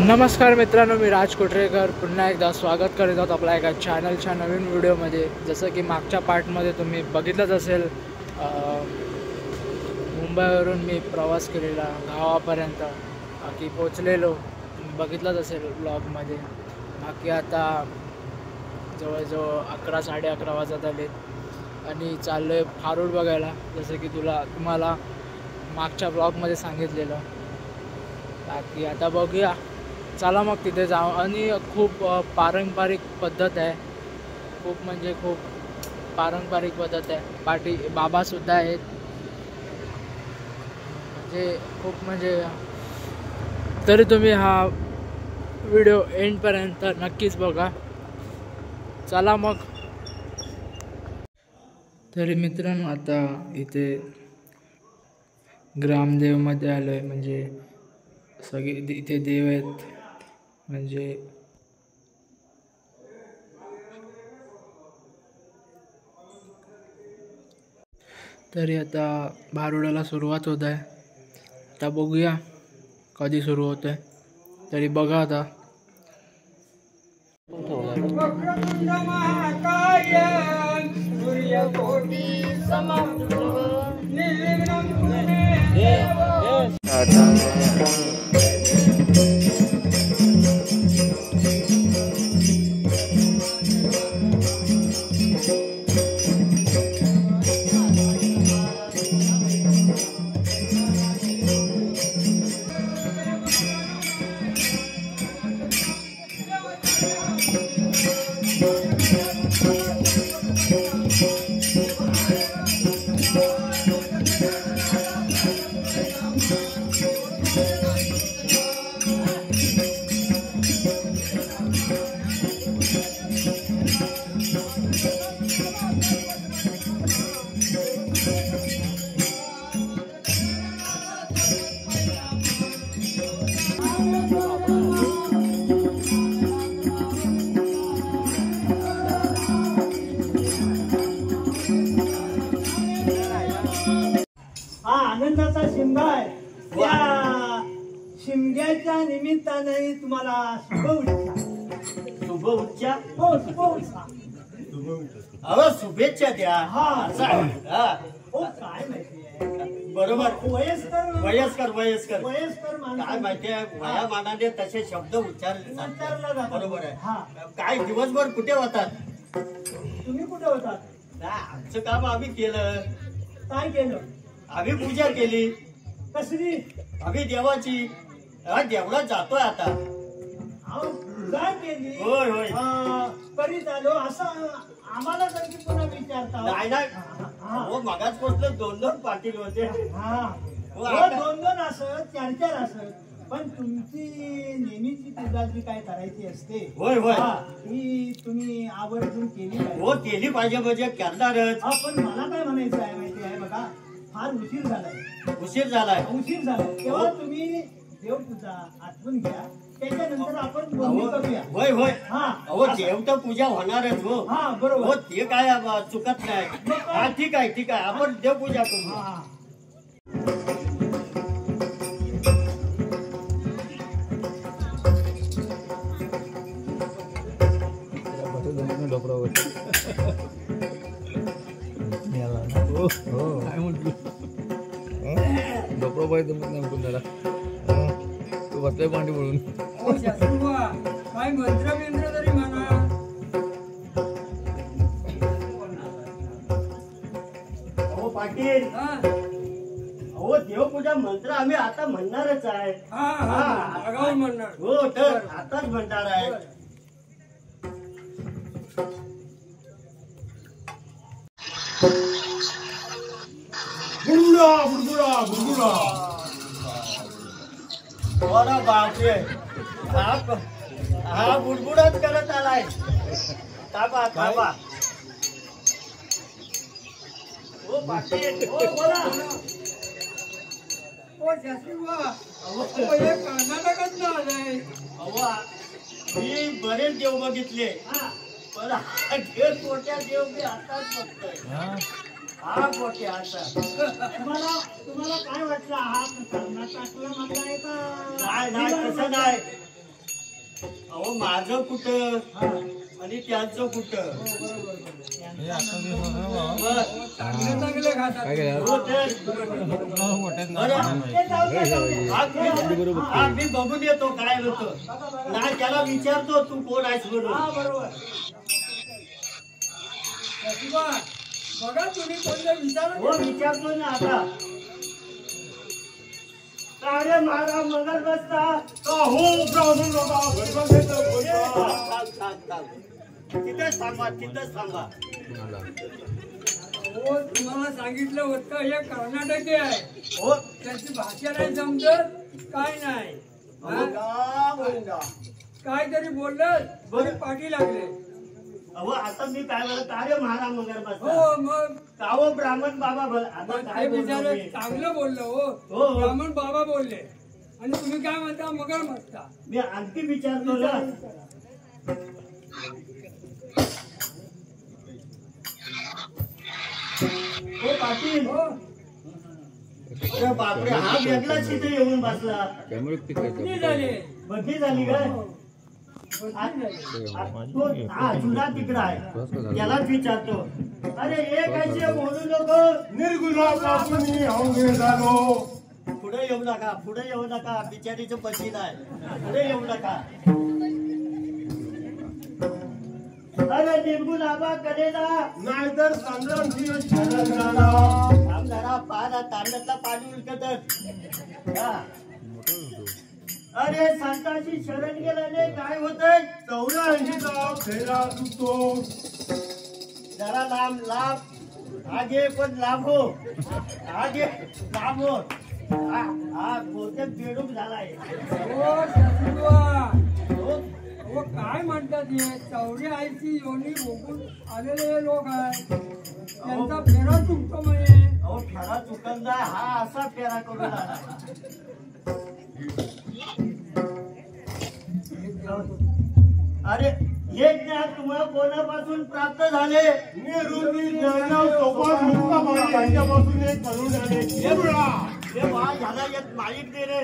नमस्कार मित्रांनो, मी राज कोटरेकर पुन्हा एकदा स्वागत करीत आहोत आपल्या एका चॅनलच्या नवीन व्हिडिओमध्ये। जसं की मागच्या पार्टमध्ये तुम्ही बघितलंच असेल, मुंबईवरून मी प्रवास केलेला गावापर्यंत बाकी पोचलेलो, बघितलंच असेल ब्लॉगमध्ये। बाकी आता जवळजवळ 11-11:30 वाजत आलेत आणि चाललो आहे फारुड बघायला, जसं की तुम्हाला मागच्या ब्लॉगमध्ये सांगितलेलं। बाकी आता बघूया, चला मग तिथे जाऊ। आणि खूप पारंपरिक पद्धत आहे, खूप म्हणजे खूप पारंपरिक पद्धत आहे। बाबासुद्धा आहेत, म्हणजे तरी तुम्ही हा व्हिडिओ एंडपर्यंत नक्कीच बघा। चला मग। तरी मित्रांनो, आता इथे ग्रामदेवमध्ये आलो आहे, म्हणजे सगळे इथे देव आहेत, म्हणजे तरी आता भारुडाला सुरुवात होत आहे। आता बघूया कधी सुरू होत आहे, तरी बघा आता। आनंदाचा शिमगा आहे। त्या शिमग्याच्या निमित्ताने तुम्हाला शुभेच्छा शुभेच्छा द्या। काय माहिती बरोबर, वयस्कर काय माहिती आहे, वयामानाने तसे शब्द उच्चारले बरोबर आहे। काय दिवसभर कुठे होतात तुम्ही? कुठे होतात? आमचं काम आम्ही केलं। काय केलं? आम्ही पूजा केली। कसली? आम्ही देवाची। देवळात जातोय आता। पूजा केली? होय होय करीत आलो असं आम्हाला जर पुन्हा विचारता? नाही हो, मगाच पोचलो, 2-2 पाटील होते। 2-2 असत, 4-4 असत, पण तुमची नेहमीची पूजा जी काय करायची असते होय होय ही तुम्ही आवर्जून केली पाहिजे। हो केली पाहिजे, म्हणजे करणारच। पण मला काय म्हणायचं आहे माहिती आहे बघा, फार उशीर झालाय तेव्हा तुम्ही देवपूजा आठवून घ्या, त्याच्यानंतर आपण बोलणी करूया। होय होय हो, देव तर पूजा होणारच हो। बरोबर हो, ते काय चुकत नाही। ठीक आहे आपण देवपूजा करू। काय म्हटलं डोपराबाई जमत नाही म्हटून त्याला, तू बसलाय पांडी म्हणून। काय मंत्र बिंद्र तरी म्हणा। हो पाटील, हो देवपूजा मंत्र आम्ही आता म्हणणारच आहे। म्हणणार हो, तर आताच म्हणणार आहे। बुडबुडा बापरे, हा बुडबुडच करत आलाय। थांबा हो पाटील, हो बोला। हो कर्नाटकात आलाय। मी बरेच देव बघितले, पण मोठ्या देव मी आताच बघतोय। हा मोठे आता तुम्हाला काय वाटलं? हा कर्नाटकला म्हणलाय का? नाही तसं नाही, अहो माझं कुठं आणि त्यांचं कुठं काय केलं हो तर मी बघून येतो काय होतं नाही त्याला विचारतो तू कोण आहेस म्हणून बघा तुम्ही कोणत्या विचार हो विचारतो ना आता अरे महाराज मगर बसता तिथेच थांबा तिथेच थांबा हो तुम्हाला सांगितलं होतं हे कर्नाटकी आहे हो त्याची भाषा नाही समजत काय नाही काय तरी बोललं बरं पाठी लागले अहो आता मी काय म्हणत अरे महाराज मगर बसता हो मग काव ब्राह्मण बाबा आता ते काय बोललो बिचारे मी? चांगलं बोललं हो, हो हो. ब्राह्मण बाबा बोलले आणि तुम्ही काय म्हणता मगर म्हणता मी आणखी विचारतो ना हो पाटील हो अरे बापरे हा वेगळाच इथे येऊन बसला त्यामुळे किती झाले बघी झाली काय हो. हा जुना तिकडा आहे त्यालाच विचारतो अरे हे काय बोलू नको पुढे येऊ नका बिचारीचं पशी नाही पुढे येऊ नका अरे निर्गुण आबा कलेला नाहीतर संग्राम जरा पारा तांडतला पाणी उलकत अरे संतांची शरण गेल्याने काय होतंय 84चा फेरा चुकतो जरा लांब आगे पण लांब हो आगे लांब हो हा बहुतेक बेडूक झालाय हो सचिवा हो हो काय म्हणतात हे चौरी आईची योनी भोगून आलेले लोक आहेत त्यांचा फेरा चुकतो म्हणे अहो फेरा चुकंदा हा असा फेरा करून आला अरे हे ज्ञान तुम्हाला कोणापासून प्राप्त झाले त्यांच्यापासून एक करून झाले हे बा ह्याला एक माईक दे रे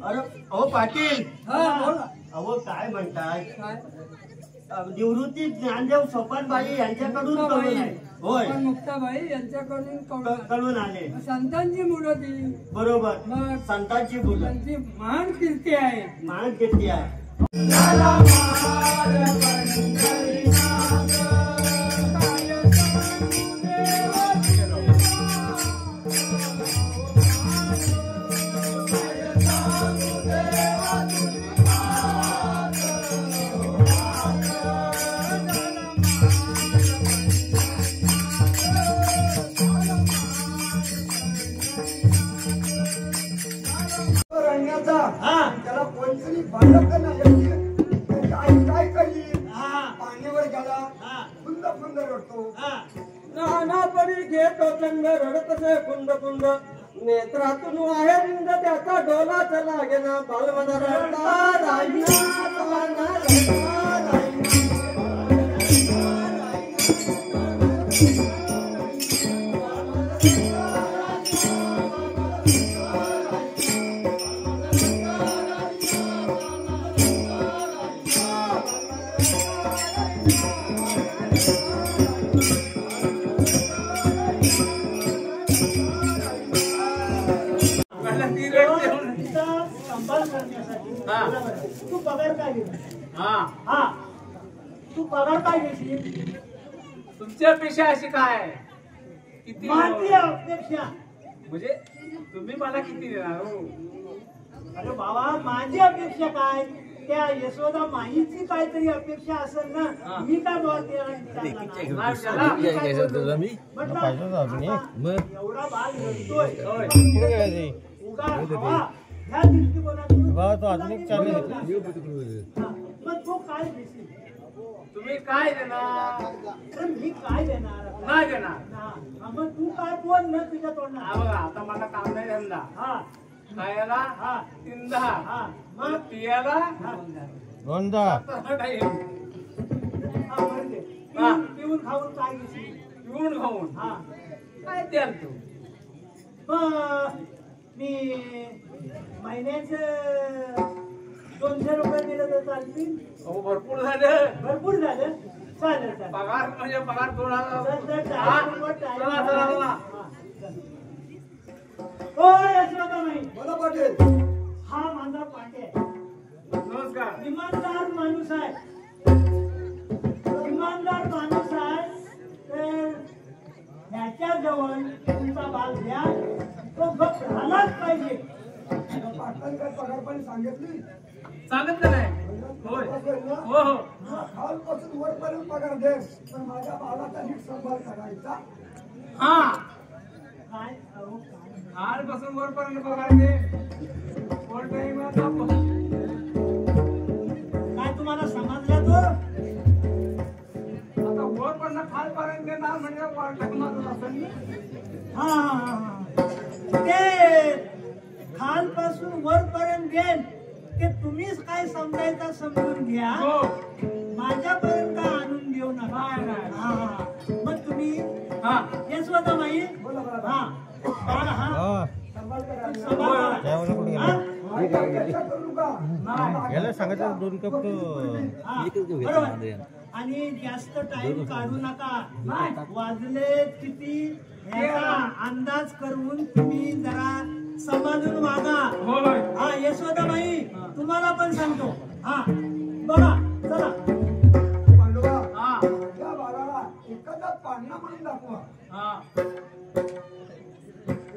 अरे अहो पाटील हा बोला अहो काय म्हणताय काय निवृत्ती ज्ञानदेव सोपानबाई यांच्याकडून कळून आहे होय पण मुक्ताबाई यांच्याकडून कळलं. कळून आले संतांची मुलं ती बरोबर मग संतांची मुलं त्यांची महान कीर्ती आहे मान किती आहे हा त्याला कोणतरी बालक नाही काय करी हा पाण्यावर गेला हा फुंद फुंद रडतो हा नानापरी घेतो चंग रडतसे कुंद कुंद नेत्रातून आहे रिंद त्याचा डोला चला गेला बालवना रडता राहिना संभाळ करण्यासाठी तू पगार काय घेशील हा तू पगार काय घेशील तुमची अपेक्षा अशी काय किती माझी अपेक्षा म्हणजे तुम्ही मला किती देणार हो अरे बाबा माझी अपेक्षा काय त्या यशोदा माईची काहीतरी अपेक्षा असेल ना मी काय एवढा बाल रडतोय उगा हवा ह्या दृष्टिकोनातून मग तो काय घेशील तुम्ही काय देणार अरे मी काय देणार आता? नाही देणार हा, मग तू काय बोल ना तुझ्या हा तोंडात बघा आता मला काम नाही धंदा हा खायला हा तीनदा हा मग पियाला हा टाईम हा, बरं ते. पिऊन खाऊन काय घेशील पिऊन खाऊन हा काय द्याल तू मग मी महिन्याचं 200 रुपये दिलं तर चालतील? अहो भरपूर झालं. भरपूर झालं. चालेल चालेल. पगार म्हणजे पगार थोडा. चला चला. हो यशोदाबाई. बोला पाटील. हा माझा पाटे आहे. नमस्कार. इमानदार माणूस आहे. इमानदार माणूस आहे. तर ह्याच्या जवळ तुमचा बाल द्या. तो गप राहिलाच पाहिजे. पाटलांनी काय पगार पाणी सांगितली? सांगितलं नाही. होय. हो हो. खालपासून वरपर्यंत पगार दे, पण माझ्या बाळाचा नीट सांभाळ करायचा. हा. काय अहो काय खालपासून वरपर्यंत पगार दे. वर टाइम आता. काय तुम्हाला समजलं तो? आता वरपर्यंत खालपर्यंत देणार म्हणजे वर टाकणार असेल ना. हा ते खालपासून वरपर्यंत गेल ते तुम्हीच काय समजायचं समजून घ्या. हो. माझ्यापर्यंत काय आणून देऊ नका. नाही, नाही. हा मग तुम्ही हा. यशोदाबाई. बोला बोला. हा बाळ हा सांभाळ करायचा. सांभाळ करा. हा? चर्चा करू नका. याला सांगायचं 2 कप हा, बरोबर. आणि जास्त टाइम काढू नका. वाजले किती याचा अंदाज करून तुम्ही जरा समजून वागा. होय. हा यशोदाबाई तुम्हाला पण सांगतो. हा बघा चला. पांडुरा, हा. त्या बाळाला एखादा पाळणा म्हणून दाखवा. हा.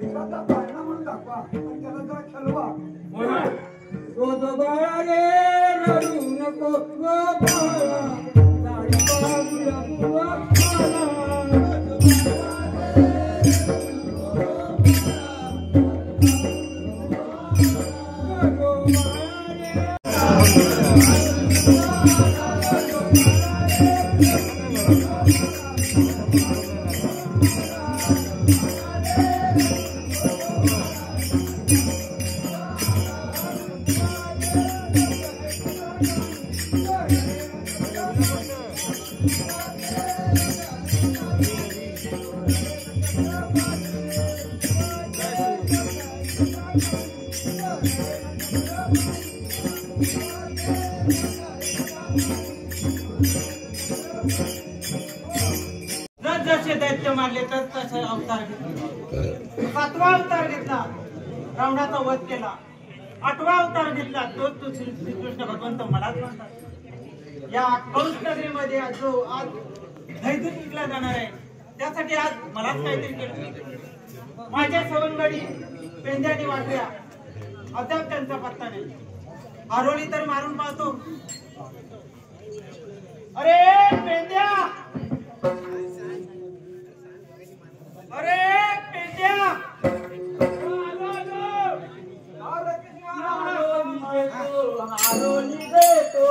एखादा पाळणा म्हणून दाखवा आणि त्याला जरा खेळवा. होय. रोज बाळा रे रडू नको गो बाळा, दाढी बाजूला बुवा बाळा. जसे दैत्य मारले तर तसं अवतार घेतला. 7वा अवतार घेतला, रावणाचा वध केला. 8वा अवतार घेतला, तो श्रीकृष्ण भगवंत मलाच म्हणतात. या कंस नगरीमध्ये जो आज दैत्य विकला जाणार आहे त्यासाठी आज मलाच काहीतरी केलं. माझ्या सवंगडी पेंद्याने वाटल्या, अद्याप त्यांचा पत्ता नाही. आरोली तर मारून पाहतो. अरे पेंद्या, अरे पेंड्या. आरोली देतो मला, आरोली देतो.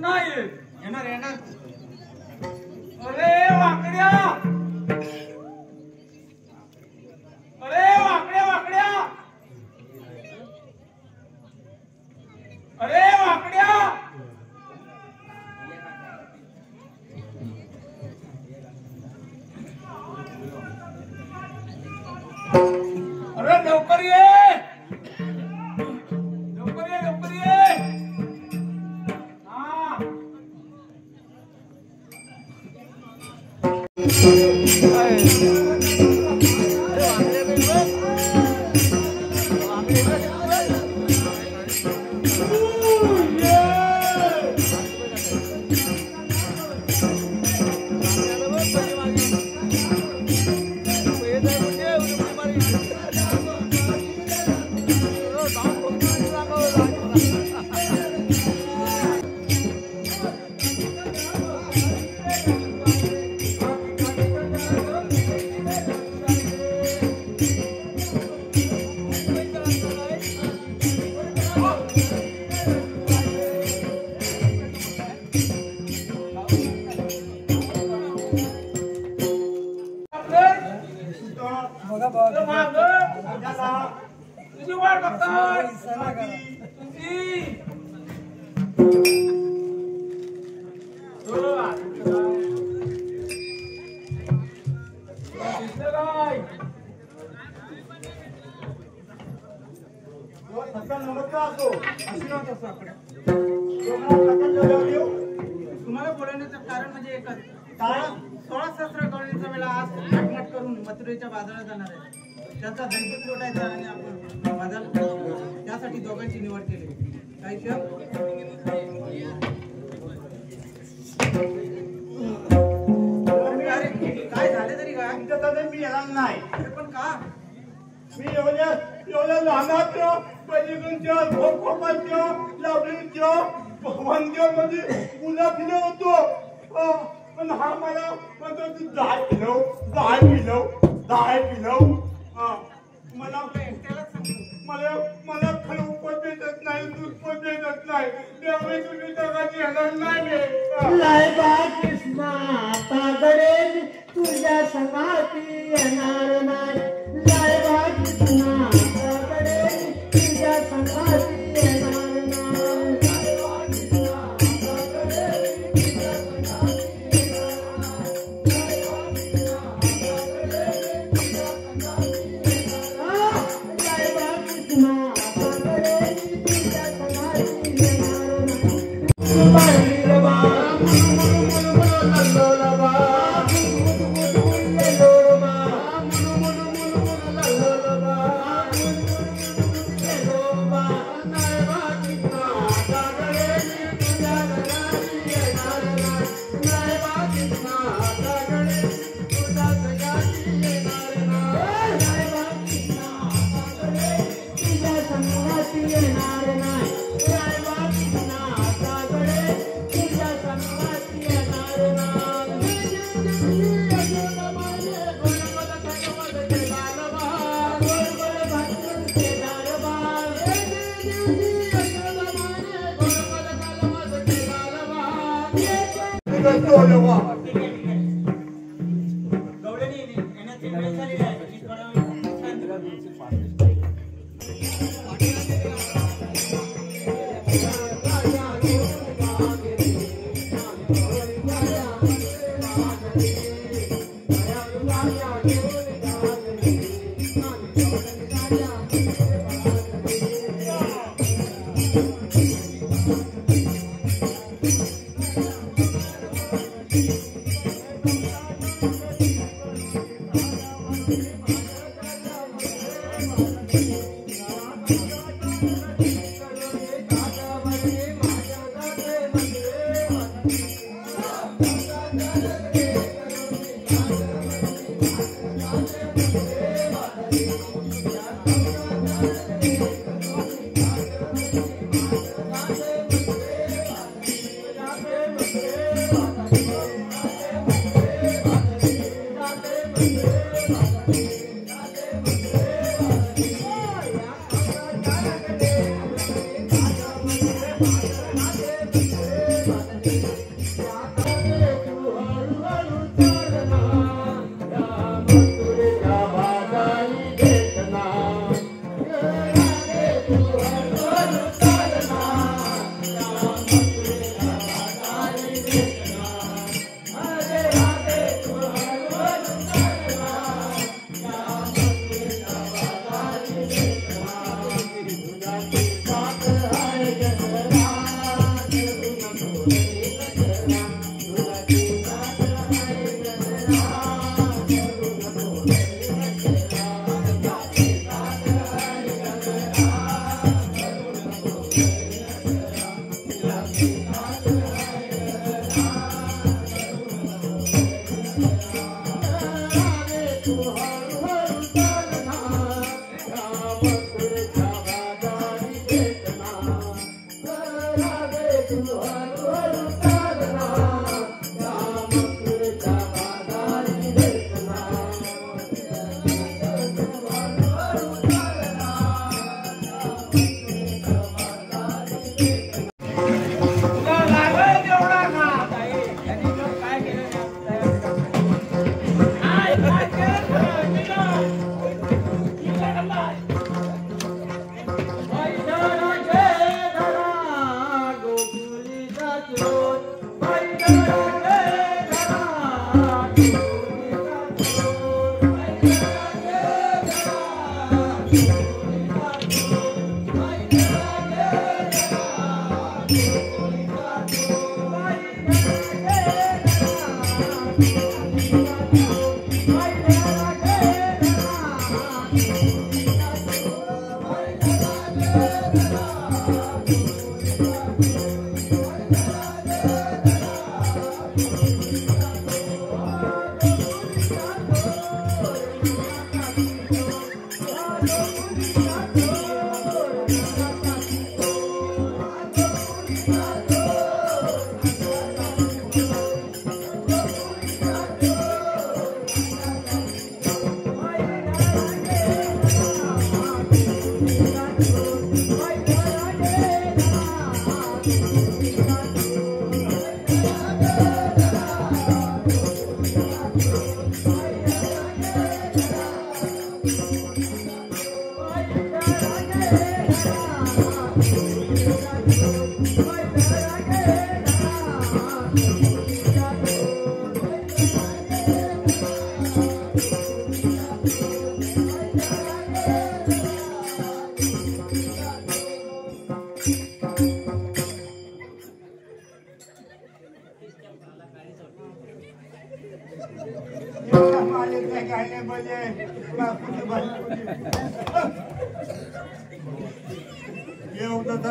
नाही येणार येणार. अरे वाकड्या, अरे वाकड्या वाकड्या, अरे वाकड्या. अरे लवकर ये, लवकर ये, लवकर ये. तुझी वाट बघताय तुम्हाला बोलवण्याचं कारण म्हणजे एकच. 16 गवळणीचा मेळा आज घाटमाट करून मथुरेच्या बाजारात जाणार आहे. त्याचा दणकट लोटायचा आणि आपण बाजार त्यासाठी दोघांची निवड केली. काय काय झाले तरी काय मी येणार नाही. पण का मी एवढ्या लहानाच्या पलीकडच्या खोपाच्या लावणीच्या वंद्यामध्ये मुला फिरव होतो. पण हा मला म्हणतो तू 10 किलो मला मला खरं उपत देतच नाही, दूध पण देतच नाही. त्यामुळे तुम्ही जगाची येणार नाही. लायबा कृष्णा पागडे तुझ्या संगाती येणार नाही. लायबा कृष्णा पागडे तुझ्या संगाती येणार नाही.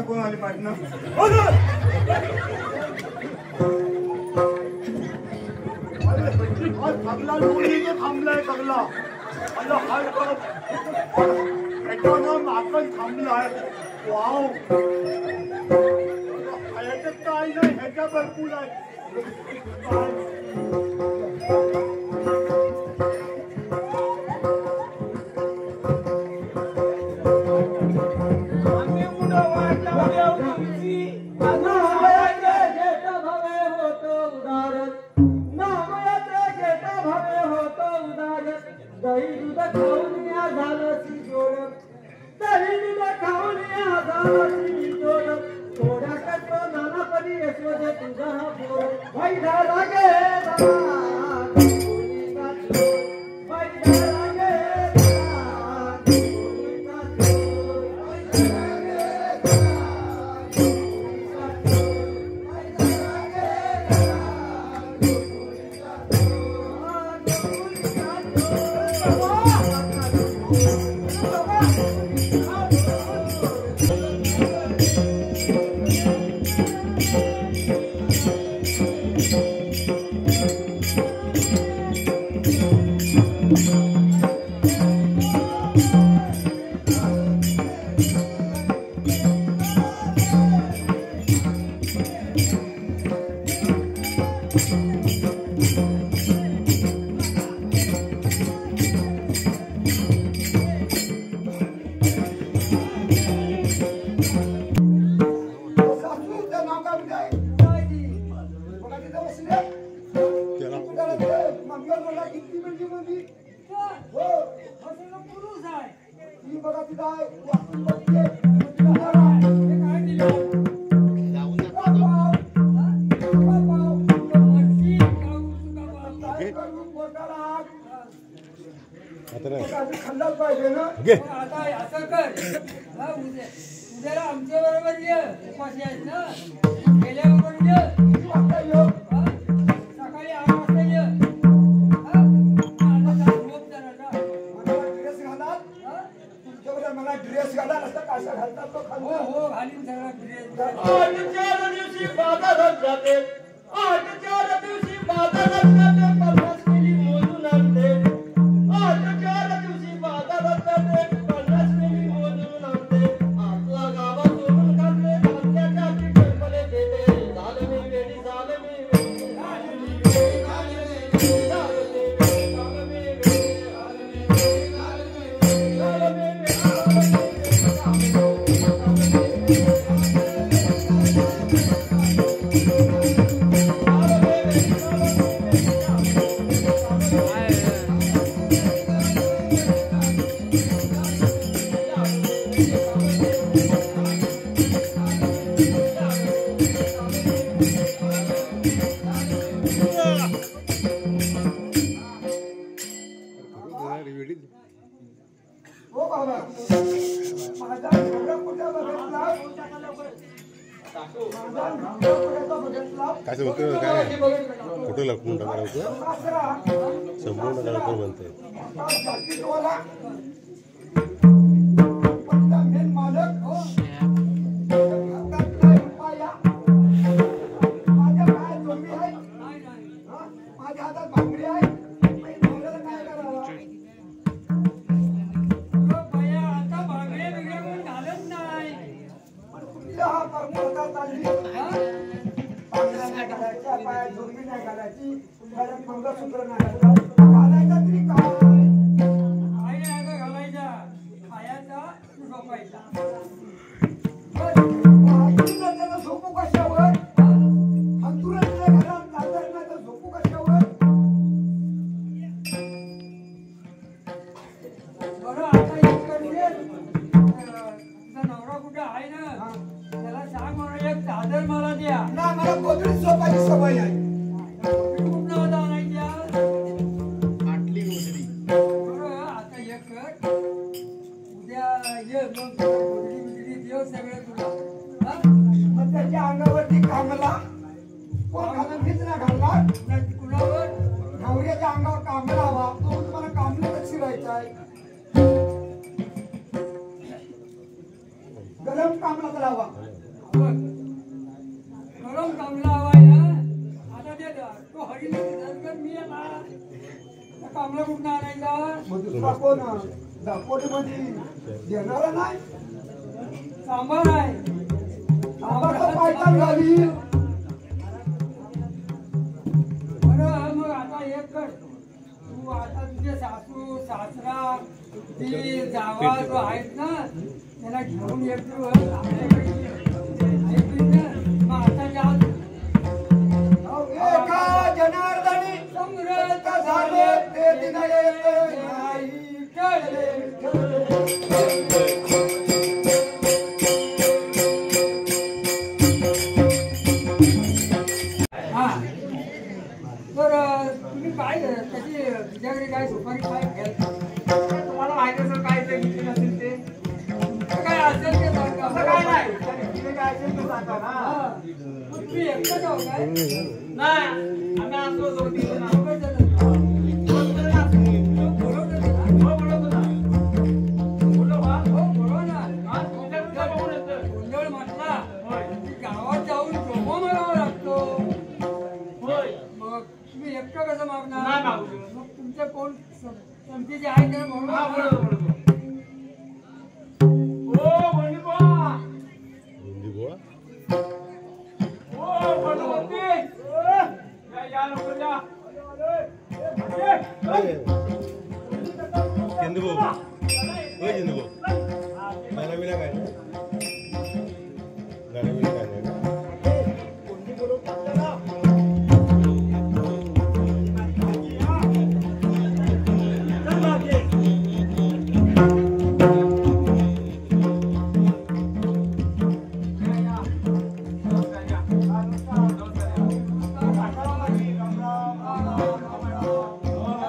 कोण आले पाटणं थांबला थांबलाय सगळा माकन थांबलाय वाव ह्याच्यात काय नाही ह्याच्या भरपूर आहे उद्याला आमच्या बरोबर ये उपाशी आहेत ना गेल्या बरोबर ये सकाळी 8 वाजता ये मला ड्रेस घाला असं कसा घालतात तो हो घालीन सगळा ड्रेस आजच्या दिवशी बाजारात जाते आजच्या दिवशी बाजारात जाते 50 मिली मोजून आणते आजच्या दिवशी बाजारात जाते 50 मिली मोजून आणते आपला गावात सोडून काढले कांद्याच्या टिकले देते झालं मी वेडी झालं मी काय सांगतो काय कुठं लपवून टाकणार होतं संपूर्ण कार्यक्रम म्हणते माझ्या बायच्या पायात जोडवी नाही घालायची, गळ्यात मंगळसूत्र नाही घालायचं, घालायचा तरी काय? काही नाही का घालायचा, खायचा झोपायचा. त्याला झोपू कशावर? अंतुराच्या घरात जाणार नाही तर झोपू कशावर? बरं आता इकडे तुझा नवरा कुठे आहे ना, त्याला सांग म्हणून एक चादर मला द्या. ना मला गोधडीत झोपायची सवय आहे. कुठं होता आणायच्या? बरं आता एक कर, उद्या ये मग गोधडी देव सगळं तुला. मग त्याच्या अंगावरती कामला कोण घालून मीच ना घालणार. कुणावर? नवऱ्याच्या अंगावर कामला हवा, तो तुम्हाला कामला कशी राहायचा आहे? गरम कामला लावा. गरम कामला हवाय ना. आता ते तो हरिण मी येणार, त्या कामला कुठं आणायचा? मग दुसरा कोण दापोलीमध्ये देणारा नाही? सांबार आहे. आम्हाला पायतान घाली. बरं मग आता एक कर, तू आता तुझे सासू सासरा ती जावा जो आहेत ना त्याला घेऊन येतो आपल्याकडे मग आता जा. एका जनार्दनी समृद्ध झाले ते दिन येते नाही टळले. हा तर तुम्ही काय त्याची तुझ्याकडे काय सुपारी काय घ्याल? तुम्हाला माहिती असेल काय ते घेतली नसेल ते काय असेल ते सांगा. असं काय नाही तिने काय असेल ते सांगा ना. हा. मग तुम्ही एकटंच आहो काय? नाही आम्ही असलो होतो तिथे ना. दोघंच जण. बोलतो ना. बोलवलं ना? हो बोलतो ना. बोललो बा. हो बोलवा ना. हा तुमच्याकडे काय बघून येतं? गोंधळ म्हटला होय. की गावात जाऊन डोको मागावा लागतो. होय. मग तुम्ही एकटं कसं मागणार? नाही मागू शकत. मग तुमचे कोण तुमचे जे आहे त्याला म्हणून हा मागा. बोलतो. ओ बंडी बुवा. हिंदी बुवा ओ बंडवती. या लवकर या. हिंदी बुवा होय हिंदी बुवा गाणं बिना काय नाही गाणं बिना काय नाही ना.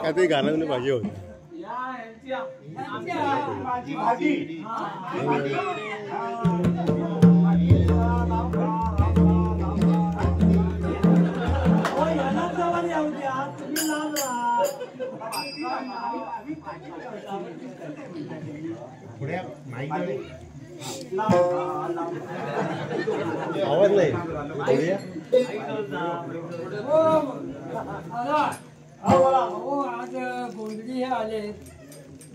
काय ते गाणं बिना पाहिजे होतं. या यांची या. यांची या. भाजी आवाज नाही बोलूया. हो आज गोंधळी हे आले.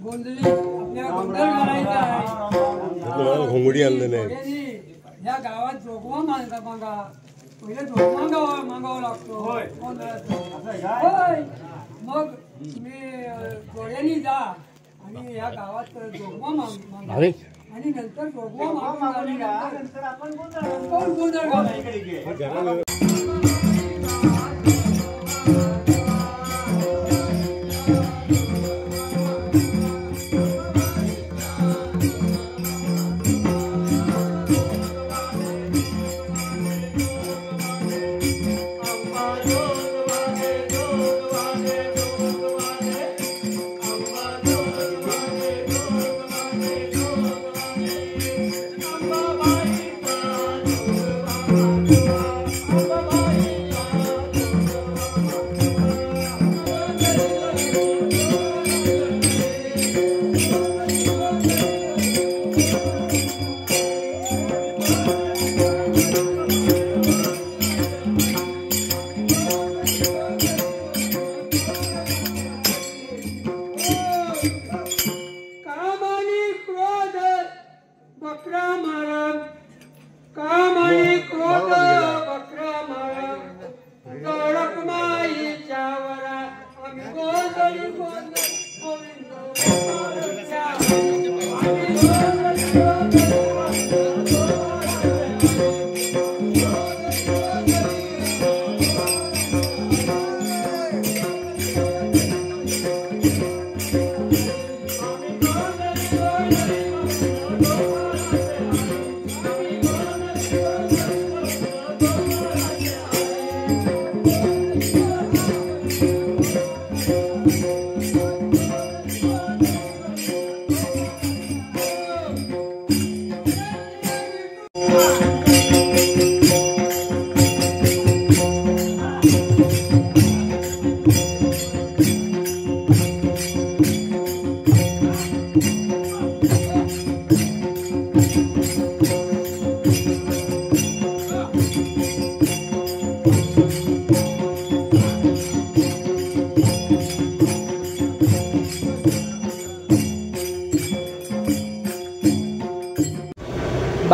गोंधळी आपल्या गोंधळ घालायचा आहे. तुम्हाला घोंगडी आणलं नाही. गोंधळी या गावात जोगवा मागा पहिले जोगवा मागावा लागतो. होय. गोंधळाचा. होय. मग तुम्ही जोड्यानी जा आणि या गावात जोगवा मागा अरे आणि नंतर जोगवा मागून नंतर आपण गोंधळ कोण गोंधळ घालायचा. इकडे घे. गाणं Bye.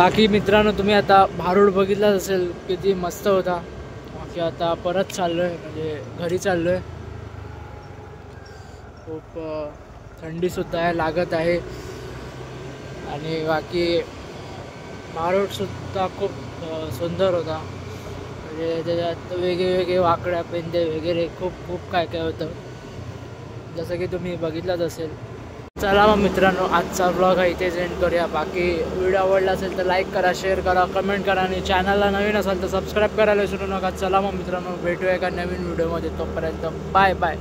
बाकी मित्रांनो तुम्ही आता भारूड बघितलाच असेल किती मस्त होता. बाकी आता परत चाललो आहे म्हणजे घरी चाललो आहे. खूप थंडीसुद्धा आहे लागत आहे आणि बाकी भारूडसुद्धा खूप सुंदर होता. म्हणजे त्याच्यात वेगळे वाकड्या पेंदे वगैरे खूप काय होतं जसं की तुम्ही बघितलंच असेल. चला मग मित्रांनो आजचा व्लॉग हा इथेच एंड करूया. बाकी व्हिडिओ आवडला असेल तर लाईक करा, शेअर करा, कमेंट करा आणि चॅनलला नवीन असाल तर सबस्क्राईब करायला विसरू नका. चला मग मित्रांनो भेटूया एका नवीन व्हिडिओमध्ये. तोपर्यंत बाय बाय.